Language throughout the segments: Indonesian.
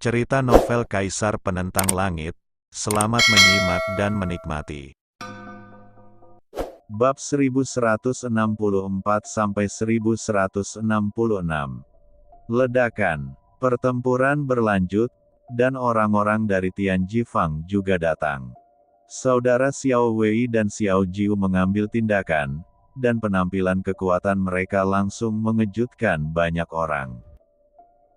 Cerita novel Kaisar Penentang Langit. Selamat menyimak dan menikmati. Bab 1164-1166. Ledakan. Pertempuran berlanjut, dan orang-orang dari Tianjifang juga datang. Saudara Xiao Wei dan Xiao Jiu mengambil tindakan, dan penampilan kekuatan mereka langsung mengejutkan banyak orang.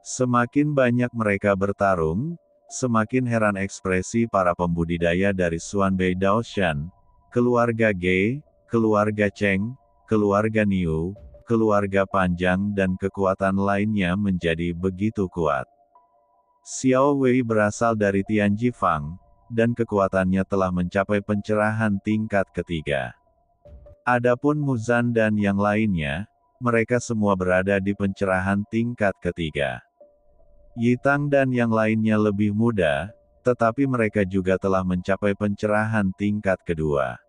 Semakin banyak mereka bertarung, semakin heran ekspresi para pembudidaya dari Xuanbei Daoshan, keluarga Ge, keluarga Cheng, keluarga Niu, keluarga Panjang dan kekuatan lainnya menjadi begitu kuat. Xiao Wei berasal dari Tianjifang, dan kekuatannya telah mencapai pencerahan tingkat ketiga. Adapun Muzan dan yang lainnya, mereka semua berada di pencerahan tingkat ketiga. Yitang dan yang lainnya lebih muda, tetapi mereka juga telah mencapai pencerahan tingkat kedua.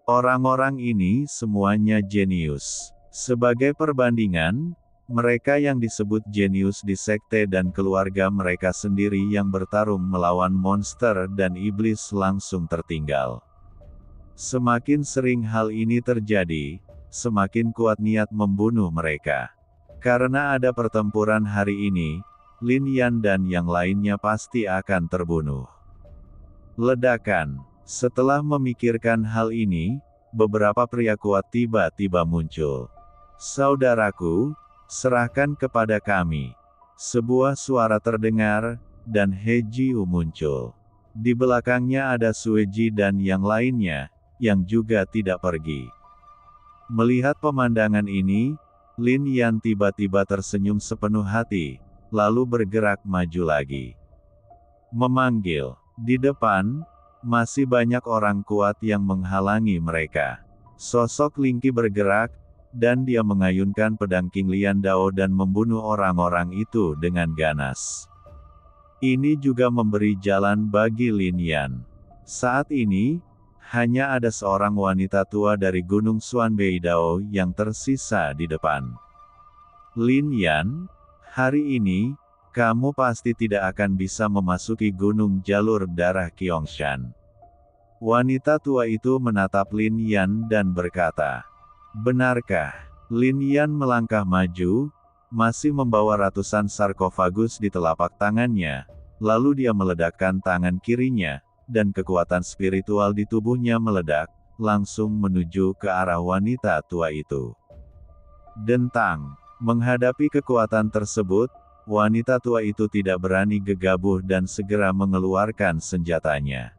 Orang-orang ini semuanya jenius. Sebagai perbandingan, mereka yang disebut jenius di sekte dan keluarga mereka sendiri yang bertarung melawan monster dan iblis langsung tertinggal. Semakin sering hal ini terjadi, semakin kuat niat membunuh mereka. Karena ada pertempuran hari ini, Lin Yan dan yang lainnya pasti akan terbunuh. Ledakan. Setelah memikirkan hal ini, beberapa pria kuat tiba-tiba muncul. Saudaraku, serahkan kepada kami. Sebuah suara terdengar, dan He Jiu muncul. Di belakangnya ada Sue Ji dan yang lainnya, yang juga tidak pergi. Melihat pemandangan ini, Lin Yan tiba-tiba tersenyum sepenuh hati, lalu bergerak maju lagi. Memanggil. Di depan, masih banyak orang kuat yang menghalangi mereka. Sosok Lingqi bergerak, dan dia mengayunkan pedang King Lian Dao dan membunuh orang-orang itu dengan ganas. Ini juga memberi jalan bagi Lin Yan. Saat ini, hanya ada seorang wanita tua dari Gunung Xuanbei Dao yang tersisa di depan. Lin Yan, hari ini, kamu pasti tidak akan bisa memasuki gunung jalur darah Qiongxian. Wanita tua itu menatap Lin Yan dan berkata, benarkah? Lin Yan melangkah maju, masih membawa ratusan sarkofagus di telapak tangannya, lalu dia meledakkan tangan kirinya, dan kekuatan spiritual di tubuhnya meledak, langsung menuju ke arah wanita tua itu. Dentang. Menghadapi kekuatan tersebut, wanita tua itu tidak berani gegabah dan segera mengeluarkan senjatanya.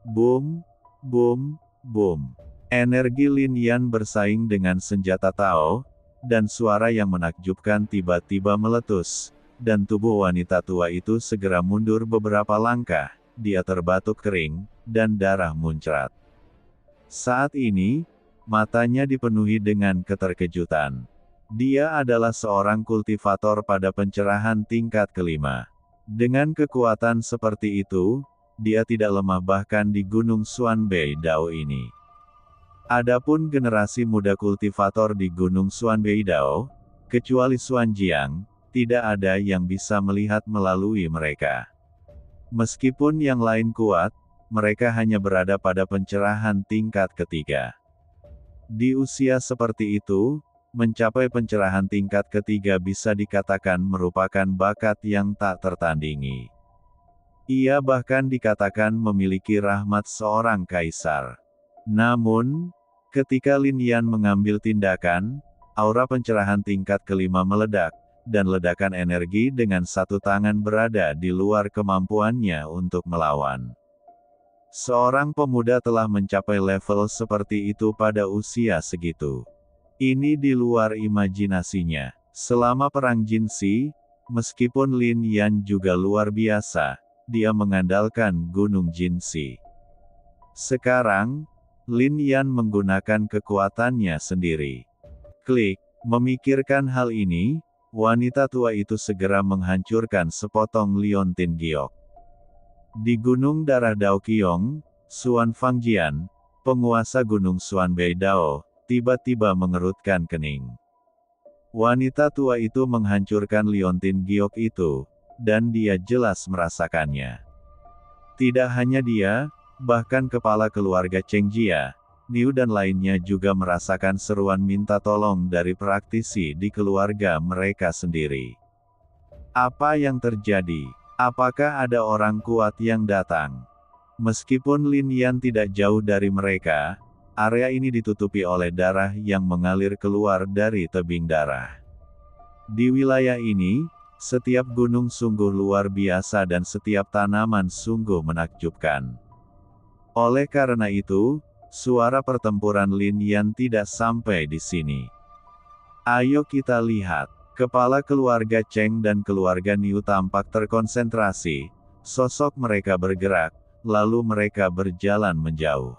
Boom, boom, boom. Energi Lin Yan bersaing dengan senjata Tao, dan suara yang menakjubkan tiba-tiba meletus, dan tubuh wanita tua itu segera mundur beberapa langkah, dia terbatuk kering, dan darah muncrat. Saat ini, matanya dipenuhi dengan keterkejutan. Dia adalah seorang kultivator pada pencerahan tingkat kelima. Dengan kekuatan seperti itu, dia tidak lemah bahkan di Gunung Xuanbei Dao ini. Adapun generasi muda kultivator di Gunung Xuanbei Dao, kecuali Xuan Jiang, tidak ada yang bisa melihat melalui mereka. Meskipun yang lain kuat, mereka hanya berada pada pencerahan tingkat ketiga. Di usia seperti itu, mencapai pencerahan tingkat ketiga bisa dikatakan merupakan bakat yang tak tertandingi. Ia bahkan dikatakan memiliki rahmat seorang kaisar. Namun, ketika Lin Yan mengambil tindakan, aura pencerahan tingkat kelima meledak, dan ledakan energi dengan satu tangan berada di luar kemampuannya untuk melawan. Seorang pemuda telah mencapai level seperti itu pada usia segitu. Ini di luar imajinasinya. Selama perang Jinxi, meskipun Lin Yan juga luar biasa, dia mengandalkan Gunung Jinxi. Sekarang, Lin Yan menggunakan kekuatannya sendiri. Klik. Memikirkan hal ini, wanita tua itu segera menghancurkan sepotong liontin giok. Di Gunung Darah Dao Qiong, Xuan Fangjian, penguasa Gunung Xuanbei Dao, tiba-tiba mengerutkan kening. Wanita tua itu menghancurkan liontin giok itu, dan dia jelas merasakannya. Tidak hanya dia, bahkan kepala keluarga Cheng Jia, Niu dan lainnya juga merasakan seruan minta tolong dari praktisi di keluarga mereka sendiri. Apa yang terjadi? Apakah ada orang kuat yang datang? Meskipun Lin Yan tidak jauh dari mereka, area ini ditutupi oleh darah yang mengalir keluar dari tebing darah. Di wilayah ini, setiap gunung sungguh luar biasa dan setiap tanaman sungguh menakjubkan. Oleh karena itu, suara pertempuran Lin Yan tidak sampai di sini. Ayo kita lihat. Kepala keluarga Cheng dan keluarga Niu tampak terkonsentrasi, sosok mereka bergerak, lalu mereka berjalan menjauh.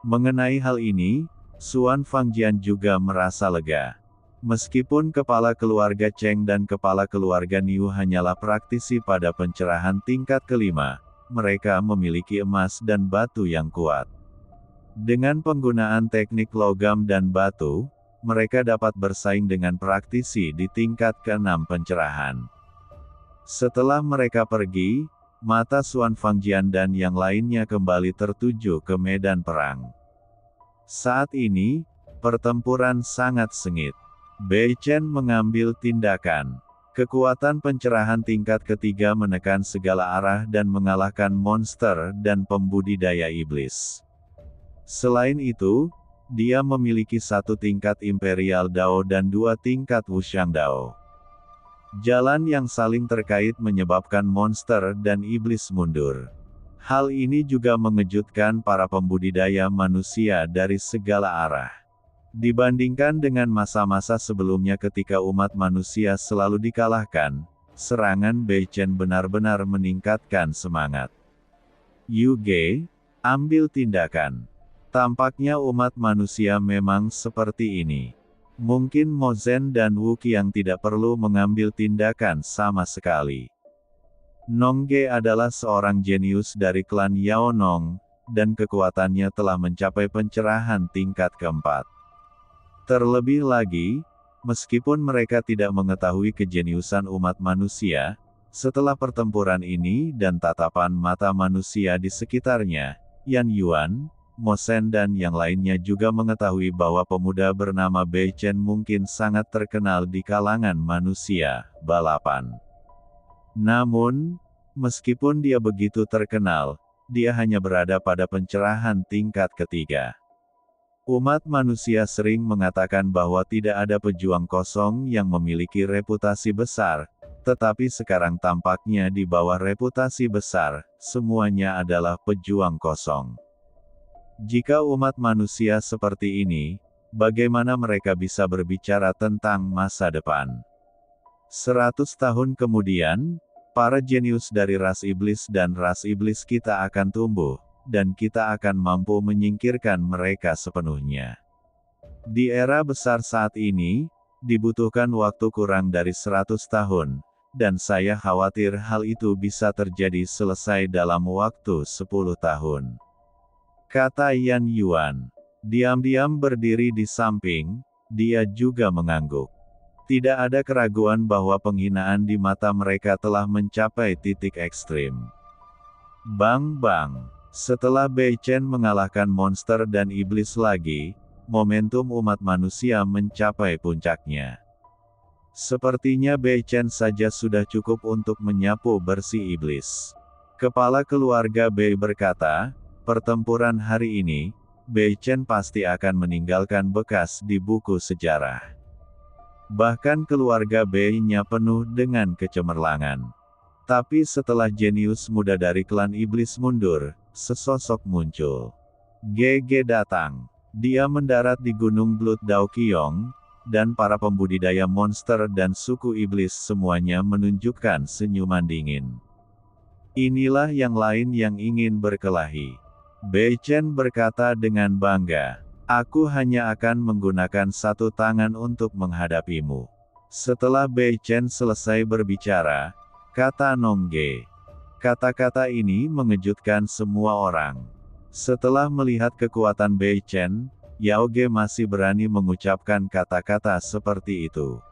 Mengenai hal ini, Xuan Fangjian juga merasa lega. Meskipun kepala keluarga Cheng dan kepala keluarga Niu hanyalah praktisi pada pencerahan tingkat kelima, mereka memiliki emas dan batu yang kuat. Dengan penggunaan teknik logam dan batu, mereka dapat bersaing dengan praktisi di tingkat ke-6 pencerahan. Setelah mereka pergi, mata Xuan Fangjian dan yang lainnya kembali tertuju ke medan perang. Saat ini, pertempuran sangat sengit. Bei Chen mengambil tindakan. Kekuatan pencerahan tingkat ketiga menekan segala arah dan mengalahkan monster dan pembudidaya iblis. Selain itu, dia memiliki 1 tingkat Imperial Dao dan 2 tingkat Wuxiang Dao. Jalan yang saling terkait menyebabkan monster dan iblis mundur. Hal ini juga mengejutkan para pembudidaya manusia dari segala arah. Dibandingkan dengan masa-masa sebelumnya ketika umat manusia selalu dikalahkan, serangan Bei Chen benar-benar meningkatkan semangat. Yu Ge, ambil tindakan. Tampaknya umat manusia memang seperti ini. Mungkin Mo Zhen dan Wu Qiang tidak perlu mengambil tindakan sama sekali. Nong Ge adalah seorang jenius dari klan Yao Nong, dan kekuatannya telah mencapai pencerahan tingkat keempat. Terlebih lagi, meskipun mereka tidak mengetahui kejeniusan umat manusia, setelah pertempuran ini dan tatapan mata manusia di sekitarnya, Yan Yuan, Mo Shen dan yang lainnya juga mengetahui bahwa pemuda bernama Bei Chen mungkin sangat terkenal di kalangan manusia balapan. Namun, meskipun dia begitu terkenal, dia hanya berada pada pencerahan tingkat ketiga. Umat manusia sering mengatakan bahwa tidak ada pejuang kosong yang memiliki reputasi besar, tetapi sekarang tampaknya di bawah reputasi besar, semuanya adalah pejuang kosong. Jika umat manusia seperti ini, bagaimana mereka bisa berbicara tentang masa depan? 100 tahun kemudian, para jenius dari ras iblis dan ras iblis kita akan tumbuh, dan kita akan mampu menyingkirkan mereka sepenuhnya. Di era besar saat ini, dibutuhkan waktu kurang dari 100 tahun, dan saya khawatir hal itu bisa terjadi selesai dalam waktu 10 tahun. Kata Yan Yuan. Diam-diam berdiri di samping, dia juga mengangguk. Tidak ada keraguan bahwa penghinaan di mata mereka telah mencapai titik ekstrim. Bang-bang. Setelah Bei Chen mengalahkan monster dan iblis lagi, momentum umat manusia mencapai puncaknya. Sepertinya Bei Chen saja sudah cukup untuk menyapu bersih iblis. Kepala keluarga Bei berkata, pertempuran hari ini, Bei Chen pasti akan meninggalkan bekas di buku sejarah. Bahkan keluarga Bei-nya penuh dengan kecemerlangan. Tapi setelah jenius muda dari klan iblis mundur, sesosok muncul. GG datang. Dia mendarat di Gunung Blood Dao Qiong, dan para pembudidaya monster dan suku iblis semuanya menunjukkan senyuman dingin. Inilah yang lain yang ingin berkelahi. Bei Chen berkata dengan bangga. Aku hanya akan menggunakan 1 tangan untuk menghadapimu. Setelah Bei Chen selesai berbicara, kata Nong Ge. Kata-kata ini mengejutkan semua orang. Setelah melihat kekuatan Bei Chen, Yao Ge masih berani mengucapkan kata-kata seperti itu.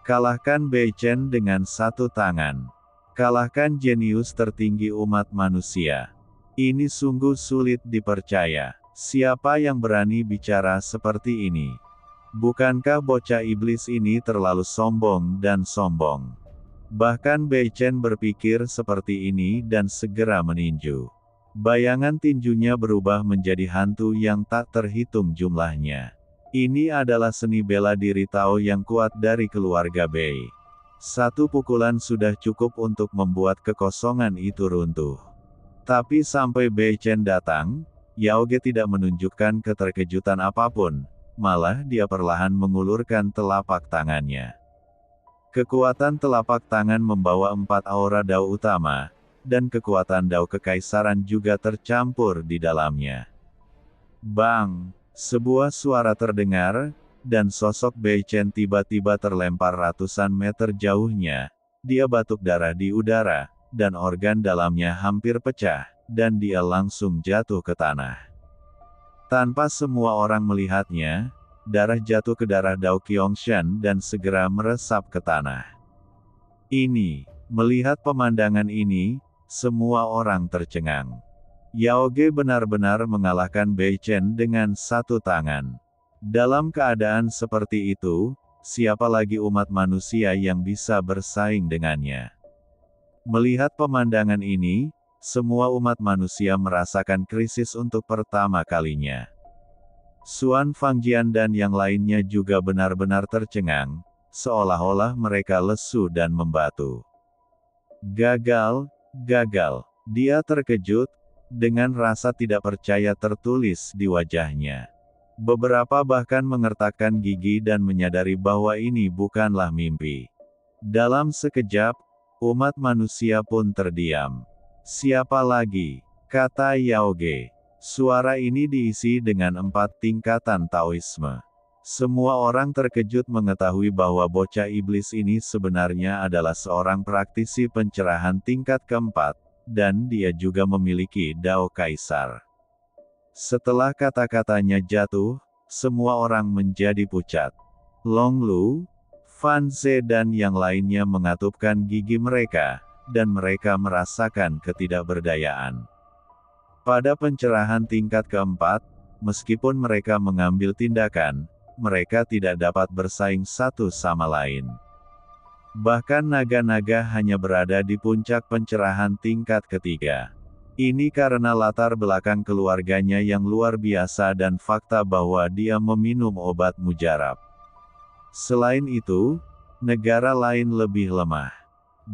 Kalahkan Bei Chen dengan satu tangan. Kalahkan jenius tertinggi umat manusia. Ini sungguh sulit dipercaya. Siapa yang berani bicara seperti ini? Bukankah bocah iblis ini terlalu sombong dan sombong? Bahkan Bei Chen berpikir seperti ini dan segera meninju. Bayangan tinjunya berubah menjadi hantu yang tak terhitung jumlahnya. Ini adalah seni bela diri Tao yang kuat dari keluarga Bei. Satu pukulan sudah cukup untuk membuat kekosongan itu runtuh. Tapi sampai Bei Chen datang, Yao Ge tidak menunjukkan keterkejutan apapun, malah dia perlahan mengulurkan telapak tangannya. Kekuatan telapak tangan membawa 4 aura Dao utama, dan kekuatan Dao kekaisaran juga tercampur di dalamnya. Bang! Sebuah suara terdengar, dan sosok Bei Chen tiba-tiba terlempar ratusan meter jauhnya. Dia batuk darah di udara, dan organ dalamnya hampir pecah, dan dia langsung jatuh ke tanah. Tanpa semua orang melihatnya, darah jatuh ke darah Dao Qiangshan dan segera meresap ke tanah. Melihat pemandangan ini, semua orang tercengang. Yao Ge benar-benar mengalahkan Bei Chen dengan satu tangan. Dalam keadaan seperti itu, siapa lagi umat manusia yang bisa bersaing dengannya? Melihat pemandangan ini, semua umat manusia merasakan krisis untuk pertama kalinya. Xuan Fangjian dan yang lainnya juga benar-benar tercengang, seolah-olah mereka lesu dan membatu. Gagal. Dia terkejut, dengan rasa tidak percaya tertulis di wajahnya. Beberapa bahkan mengertakkan gigi dan menyadari bahwa ini bukanlah mimpi. Dalam sekejap, umat manusia pun terdiam. Siapa lagi? Kata Yao Ge. Suara ini diisi dengan 4 tingkatan Taoisme. Semua orang terkejut mengetahui bahwa bocah iblis ini sebenarnya adalah seorang praktisi pencerahan tingkat keempat, dan dia juga memiliki Dao Kaisar. Setelah kata-katanya jatuh, semua orang menjadi pucat. Long Lu, Fan Ze dan yang lainnya mengatupkan gigi mereka, dan mereka merasakan ketidakberdayaan. Pada pencerahan tingkat keempat, meskipun mereka mengambil tindakan, mereka tidak dapat bersaing satu sama lain. Bahkan naga-naga hanya berada di puncak pencerahan tingkat ketiga. Ini karena latar belakang keluarganya yang luar biasa dan fakta bahwa dia meminum obat mujarab. Selain itu, negara lain lebih lemah.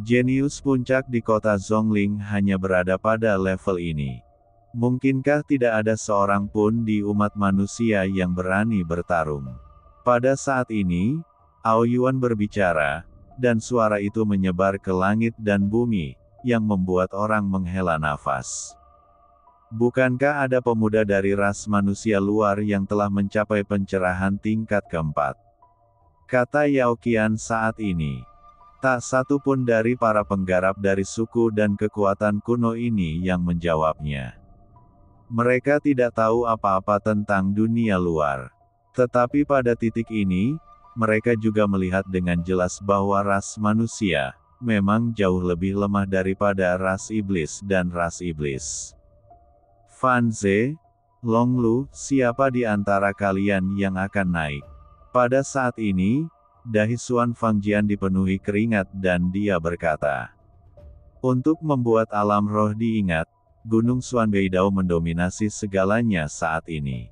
Jenius puncak di kota Zhongling hanya berada pada level ini. Mungkinkah tidak ada seorang pun di umat manusia yang berani bertarung? Pada saat ini, Aoyuan berbicara, dan suara itu menyebar ke langit dan bumi, yang membuat orang menghela nafas. Bukankah ada pemuda dari ras manusia luar yang telah mencapai pencerahan tingkat keempat? Kata Yao Qian saat ini. Tak satu pun dari para penggarap dari suku dan kekuatan kuno ini yang menjawabnya. Mereka tidak tahu apa-apa tentang dunia luar. Tetapi pada titik ini, mereka juga melihat dengan jelas bahwa ras manusia memang jauh lebih lemah daripada ras iblis dan ras iblis. Fan Ze, Long Lu, siapa di antara kalian yang akan naik? Pada saat ini, dahi Xuan Fangjian dipenuhi keringat dan dia berkata, untuk membuat alam roh diingat, Gunung Xuan Beidao mendominasi segalanya saat ini.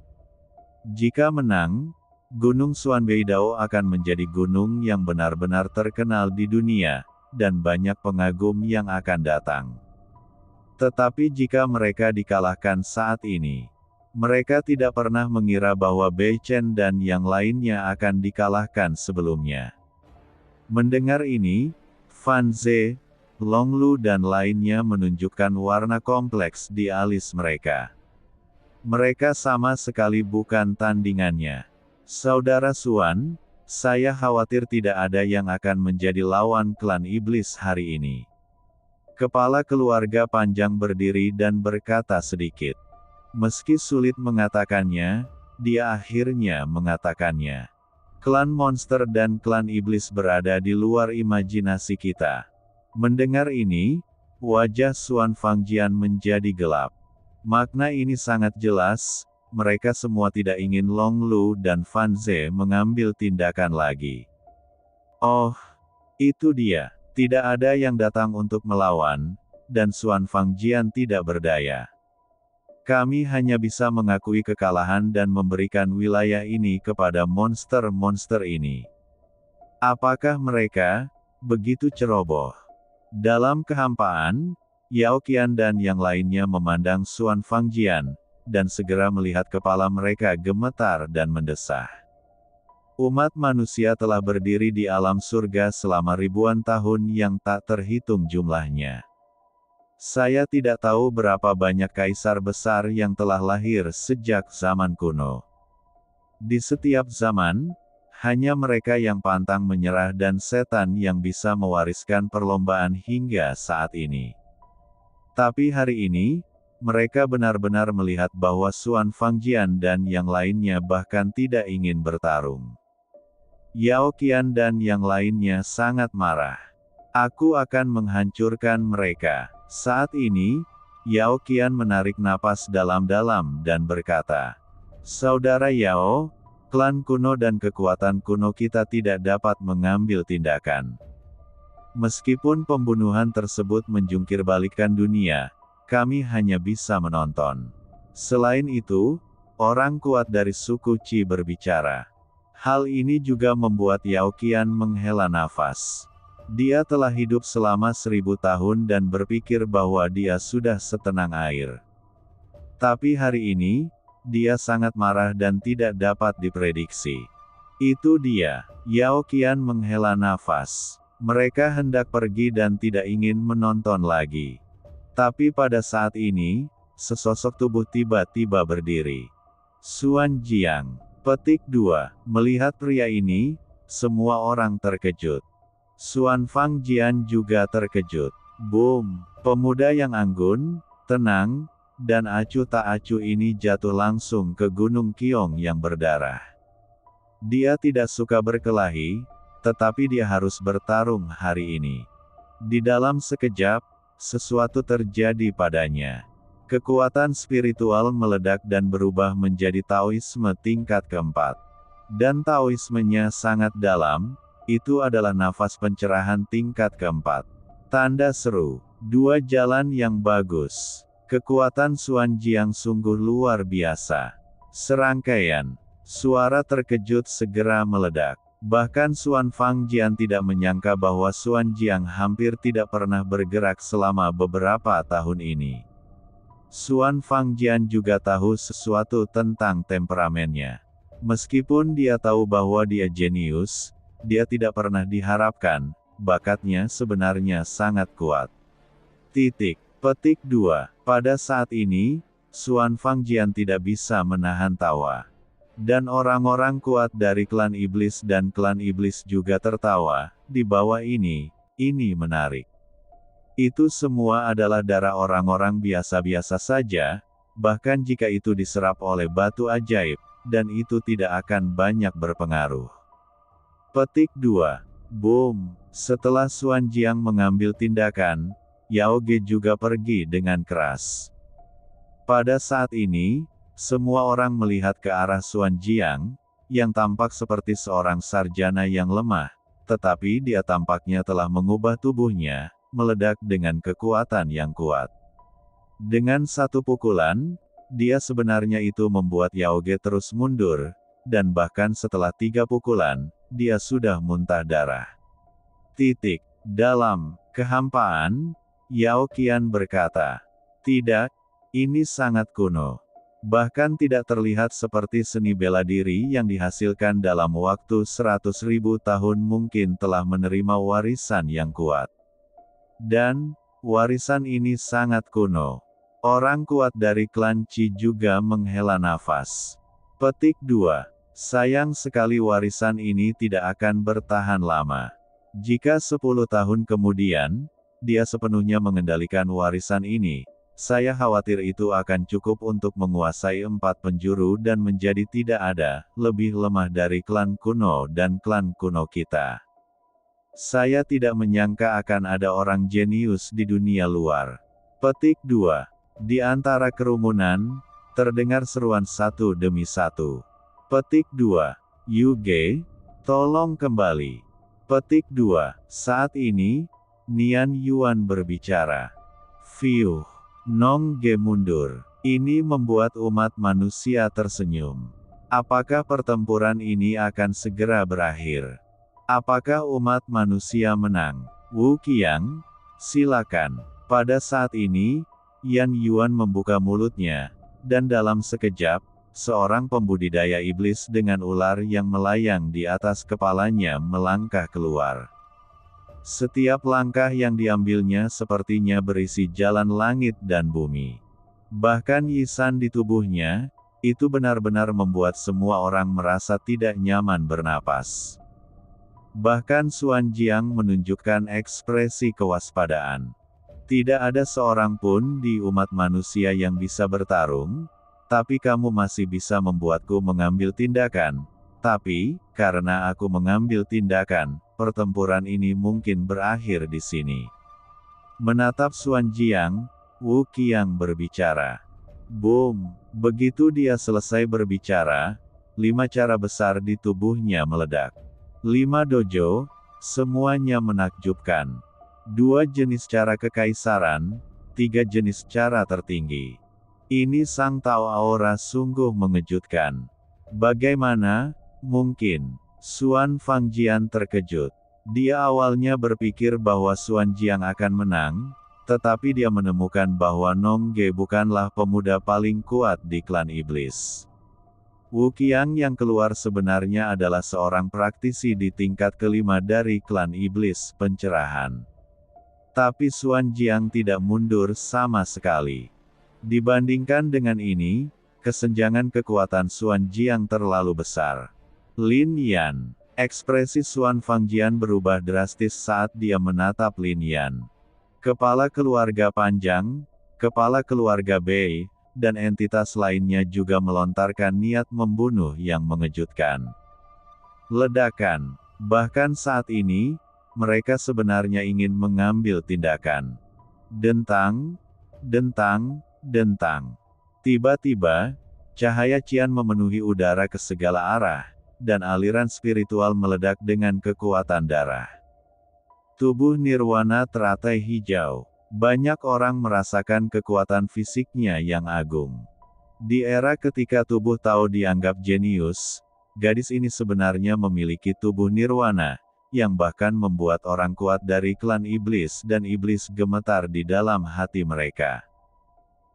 Jika menang, Gunung Xuan Beidao akan menjadi gunung yang benar-benar terkenal di dunia, dan banyak pengagum yang akan datang. Tetapi jika mereka dikalahkan saat ini, mereka tidak pernah mengira bahwa Bei Chen dan yang lainnya akan dikalahkan sebelumnya. Mendengar ini, Fan Ze, Long Lu dan lainnya menunjukkan warna kompleks di alis mereka. Mereka sama sekali bukan tandingannya. Saudara Xuan, saya khawatir tidak ada yang akan menjadi lawan klan iblis hari ini. Kepala keluarga panjang berdiri dan berkata sedikit. Meski sulit mengatakannya, dia akhirnya mengatakannya. Klan monster dan klan iblis berada di luar imajinasi kita. Mendengar ini, wajah Xuan Fangjian menjadi gelap. Makna ini sangat jelas, mereka semua tidak ingin Long Lu dan Fan Ze mengambil tindakan lagi. Oh, itu dia. Tidak ada yang datang untuk melawan, dan Xuan Fangjian tidak berdaya. Kami hanya bisa mengakui kekalahan dan memberikan wilayah ini kepada monster-monster ini. Apakah mereka begitu ceroboh? Dalam kehampaan, Yao Qian dan yang lainnya memandang Xuan Fangjian, dan segera melihat kepala mereka gemetar dan mendesah. Umat manusia telah berdiri di alam surga selama ribuan tahun yang tak terhitung jumlahnya. Saya tidak tahu berapa banyak kaisar besar yang telah lahir sejak zaman kuno. Di setiap zaman, hanya mereka yang pantang menyerah dan setan yang bisa mewariskan perlombaan hingga saat ini. Tapi hari ini, mereka benar-benar melihat bahwa Xuan Fangjian dan yang lainnya bahkan tidak ingin bertarung. Yao Qian dan yang lainnya sangat marah. Aku akan menghancurkan mereka. Saat ini, Yao Qian menarik napas dalam-dalam dan berkata, "Saudara Yao, klan kuno dan kekuatan kuno kita tidak dapat mengambil tindakan. Meskipun pembunuhan tersebut menjungkirbalikkan dunia, kami hanya bisa menonton." Selain itu, orang kuat dari suku Qi berbicara. Hal ini juga membuat Yao Qian menghela nafas. Dia telah hidup selama 1000 tahun dan berpikir bahwa dia sudah setenang air. Tapi hari ini, dia sangat marah dan tidak dapat diprediksi. Itu dia. Yao Qian menghela nafas. Mereka hendak pergi dan tidak ingin menonton lagi. Tapi pada saat ini, sesosok tubuh tiba-tiba berdiri. Xuan Jiang. Petik 2. Melihat pria ini, semua orang terkejut. Xuan Fangjian juga terkejut. Boom! Pemuda yang anggun, tenang, dan acuh tak acuh ini jatuh langsung ke Gunung Qiong yang berdarah. Dia tidak suka berkelahi, tetapi dia harus bertarung hari ini. Di dalam sekejap, sesuatu terjadi padanya. Kekuatan spiritual meledak dan berubah menjadi Taoisme tingkat keempat. Dan Taoismenya sangat dalam. Itu adalah nafas pencerahan tingkat keempat. Tanda seru. 2 jalan yang bagus. Kekuatan Xuan Jiang sungguh luar biasa. Serangkaian suara terkejut segera meledak. Bahkan Xuan Fangjian tidak menyangka bahwa Xuan Jiang hampir tidak pernah bergerak selama beberapa tahun ini. Xuan Fangjian juga tahu sesuatu tentang temperamennya. Meskipun dia tahu bahwa dia jenius, dia tidak pernah diharapkan, bakatnya sebenarnya sangat kuat. Petik 2. Pada saat ini, Xuan Fangjian tidak bisa menahan tawa. Dan orang-orang kuat dari klan iblis dan klan iblis juga tertawa. Di bawah ini menarik. Itu semua adalah darah orang-orang biasa-biasa saja, bahkan jika itu diserap oleh batu ajaib, dan itu tidak akan banyak berpengaruh. Petik 2. Boom! Setelah Xuan Jiang mengambil tindakan, Yao Ge juga pergi dengan keras. Pada saat ini, semua orang melihat ke arah Xuan Jiang, yang tampak seperti seorang sarjana yang lemah, tetapi dia tampaknya telah mengubah tubuhnya, meledak dengan kekuatan yang kuat. Dengan satu pukulan, dia sebenarnya itu membuat Yao Ge terus mundur, dan bahkan setelah 3 pukulan, dia sudah muntah darah. Dalam kehampaan, Yao Qian berkata, "Tidak, ini sangat kuno. Bahkan tidak terlihat seperti seni bela diri yang dihasilkan dalam waktu 100.000 tahun mungkin telah menerima warisan yang kuat. Dan, warisan ini sangat kuno." Orang kuat dari klan Qi juga menghela nafas. Petik 2. Sayang sekali warisan ini tidak akan bertahan lama. Jika 10 tahun kemudian, dia sepenuhnya mengendalikan warisan ini, Saya khawatir itu akan cukup untuk menguasai 4 penjuru dan menjadi tidak ada, lebih lemah dari klan kuno dan klan kuno kita. Saya tidak menyangka akan ada orang jenius di dunia luar. Petik 2. Di antara kerumunan, terdengar seruan satu demi satu. Petik 2. Yuge, tolong kembali. Petik 2. Saat ini, Nian Yuan berbicara. Fiuh. Nong Ge mundur. Ini membuat umat manusia tersenyum. Apakah pertempuran ini akan segera berakhir? Apakah umat manusia menang? Wu Qiang, silakan. Pada saat ini, Yan Yuan membuka mulutnya, dan dalam sekejap, seorang pembudidaya iblis dengan ular yang melayang di atas kepalanya melangkah keluar. Setiap langkah yang diambilnya sepertinya berisi jalan langit dan bumi. Bahkan yisan di tubuhnya, itu benar-benar membuat semua orang merasa tidak nyaman bernapas. Bahkan Xuan Jiang menunjukkan ekspresi kewaspadaan. Tidak ada seorang pun di umat manusia yang bisa bertarung, tapi kamu masih bisa membuatku mengambil tindakan. Tapi, karena aku mengambil tindakan, pertempuran ini mungkin berakhir di sini. Menatap Xuan Jiang, Wu Qiang berbicara. Boom! Begitu dia selesai berbicara, 5 cara besar di tubuhnya meledak. 5 dojo, semuanya menakjubkan. 2 jenis cara kekaisaran, 3 jenis cara tertinggi. Ini Sang Tao Aura sungguh mengejutkan. Bagaimana? Mungkin. Xuan Fangjian terkejut. Dia awalnya berpikir bahwa Xuan Jiang akan menang, tetapi dia menemukan bahwa Nong Ge bukanlah pemuda paling kuat di klan iblis. Wu Qiang yang keluar sebenarnya adalah seorang praktisi di tingkat kelima dari klan iblis pencerahan. Tapi Xuan Jiang tidak mundur sama sekali. Dibandingkan dengan ini, kesenjangan kekuatan Xuan Jiang terlalu besar. Lin Yan. Ekspresi Xuan Fangjian berubah drastis saat dia menatap Lin Yan. Kepala keluarga panjang, kepala keluarga Bei, dan entitas lainnya juga melontarkan niat membunuh yang mengejutkan. Ledakan. Bahkan saat ini, mereka sebenarnya ingin mengambil tindakan. Dentang, dentang, dentang. Tiba-tiba, cahaya cian memenuhi udara ke segala arah, dan aliran spiritual meledak dengan kekuatan darah. Tubuh Nirwana teratai hijau. Banyak orang merasakan kekuatan fisiknya yang agung. Di era ketika tubuh Tao dianggap jenius, gadis ini sebenarnya memiliki tubuh Nirwana, yang bahkan membuat orang kuat dari klan iblis dan iblis gemetar di dalam hati mereka.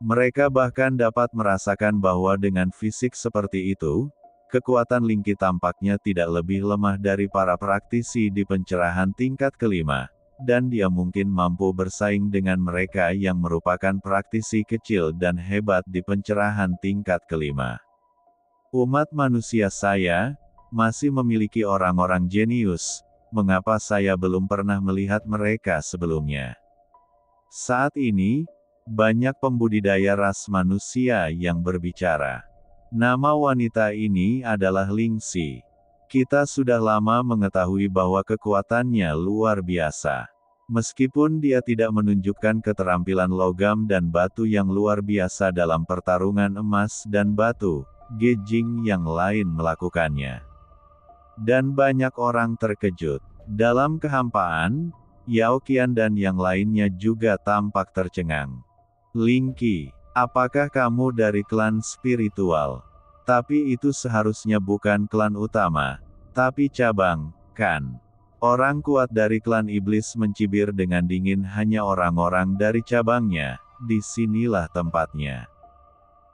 Mereka bahkan dapat merasakan bahwa dengan fisik seperti itu, kekuatan Lingqi tampaknya tidak lebih lemah dari para praktisi di pencerahan tingkat kelima, dan dia mungkin mampu bersaing dengan mereka yang merupakan praktisi kecil dan hebat di pencerahan tingkat kelima. Umat manusia saya, masih memiliki orang-orang jenius, mengapa saya belum pernah melihat mereka sebelumnya? Saat ini, banyak pembudidaya ras manusia yang berbicara. Nama wanita ini adalah Lingxi. Kita sudah lama mengetahui bahwa kekuatannya luar biasa. Meskipun dia tidak menunjukkan keterampilan logam dan batu yang luar biasa dalam pertarungan emas dan batu, Gejing yang lain melakukannya. Dan banyak orang terkejut. Dalam kehampaan, Yao Qian dan yang lainnya juga tampak tercengang. Lingqi. Apakah kamu dari klan spiritual? Tapi itu seharusnya bukan klan utama, tapi cabang, kan? Orang kuat dari klan iblis mencibir dengan dingin hanya orang-orang dari cabangnya, disinilah tempatnya.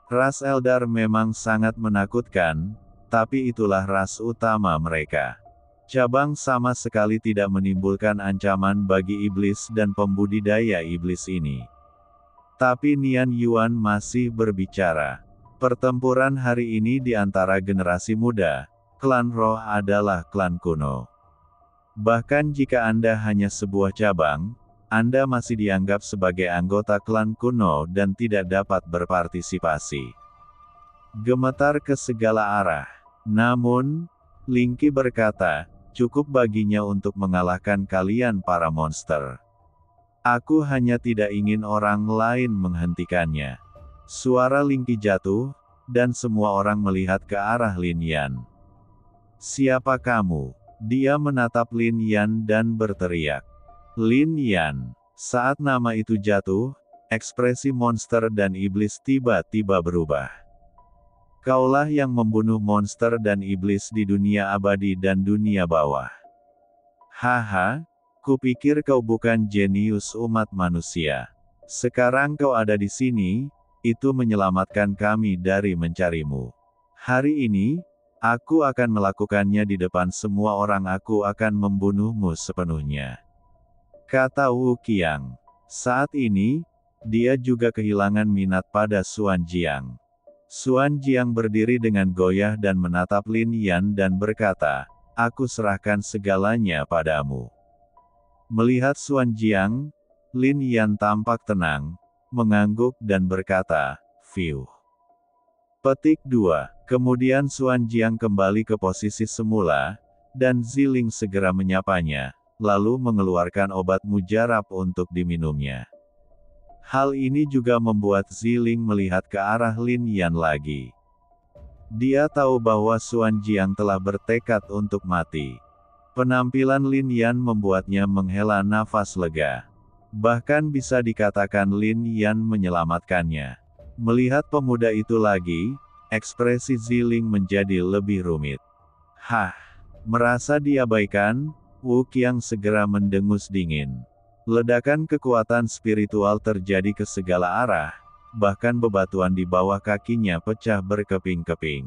Ras Eldar memang sangat menakutkan, tapi itulah ras utama mereka. Cabang sama sekali tidak menimbulkan ancaman bagi iblis dan pembudidaya iblis ini. Tapi Nian Yuan masih berbicara. Pertempuran hari ini di antara generasi muda, klan roh adalah klan kuno. Bahkan jika Anda hanya sebuah cabang, Anda masih dianggap sebagai anggota klan kuno dan tidak dapat berpartisipasi. Gemetar ke segala arah. Namun, Linky berkata, cukup baginya untuk mengalahkan kalian para monster. Aku hanya tidak ingin orang lain menghentikannya. Suara Linky jatuh, dan semua orang melihat ke arah Lin Yan. Siapa kamu? Dia menatap Lin Yan dan berteriak. Lin Yan. Saat nama itu jatuh, ekspresi monster dan iblis tiba-tiba berubah. Kaulah yang membunuh monster dan iblis di dunia abadi dan dunia bawah. Haha, kupikir kau bukan jenius umat manusia. Sekarang kau ada di sini, itu menyelamatkan kami dari mencarimu. Hari ini, aku akan melakukannya di depan semua orang. Aku akan membunuhmu sepenuhnya. Kata Wu Qiang. Saat ini, dia juga kehilangan minat pada Xuan Jiang. Xuan Jiang berdiri dengan goyah dan menatap Lin Yan dan berkata, aku serahkan segalanya padamu. Melihat Xuan Jiang, Lin Yan tampak tenang, mengangguk dan berkata, "Fiuh." Petik 2. Kemudian Xuan Jiang kembali ke posisi semula, dan Ziling segera menyapanya, lalu mengeluarkan obat mujarab untuk diminumnya. Hal ini juga membuat Ziling melihat ke arah Lin Yan lagi. Dia tahu bahwa Xuan Jiang telah bertekad untuk mati. Penampilan Lin Yan membuatnya menghela nafas lega. Bahkan bisa dikatakan Lin Yan menyelamatkannya. Melihat pemuda itu lagi, ekspresi Ziling menjadi lebih rumit. Hah, merasa diabaikan, Wu Qiang segera mendengus dingin. Ledakan kekuatan spiritual terjadi ke segala arah, bahkan bebatuan di bawah kakinya pecah berkeping-keping.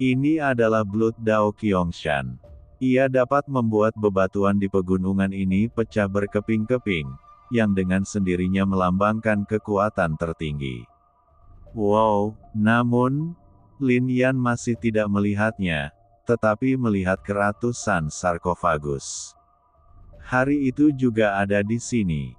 Ini adalah Blood Dao Qiangshan. Ia dapat membuat bebatuan di pegunungan ini pecah berkeping-keping, yang dengan sendirinya melambangkan kekuatan tertinggi. Wow, namun, Lin Yan masih tidak melihatnya, tetapi melihat keratusan sarkofagus. Hari itu juga ada di sini.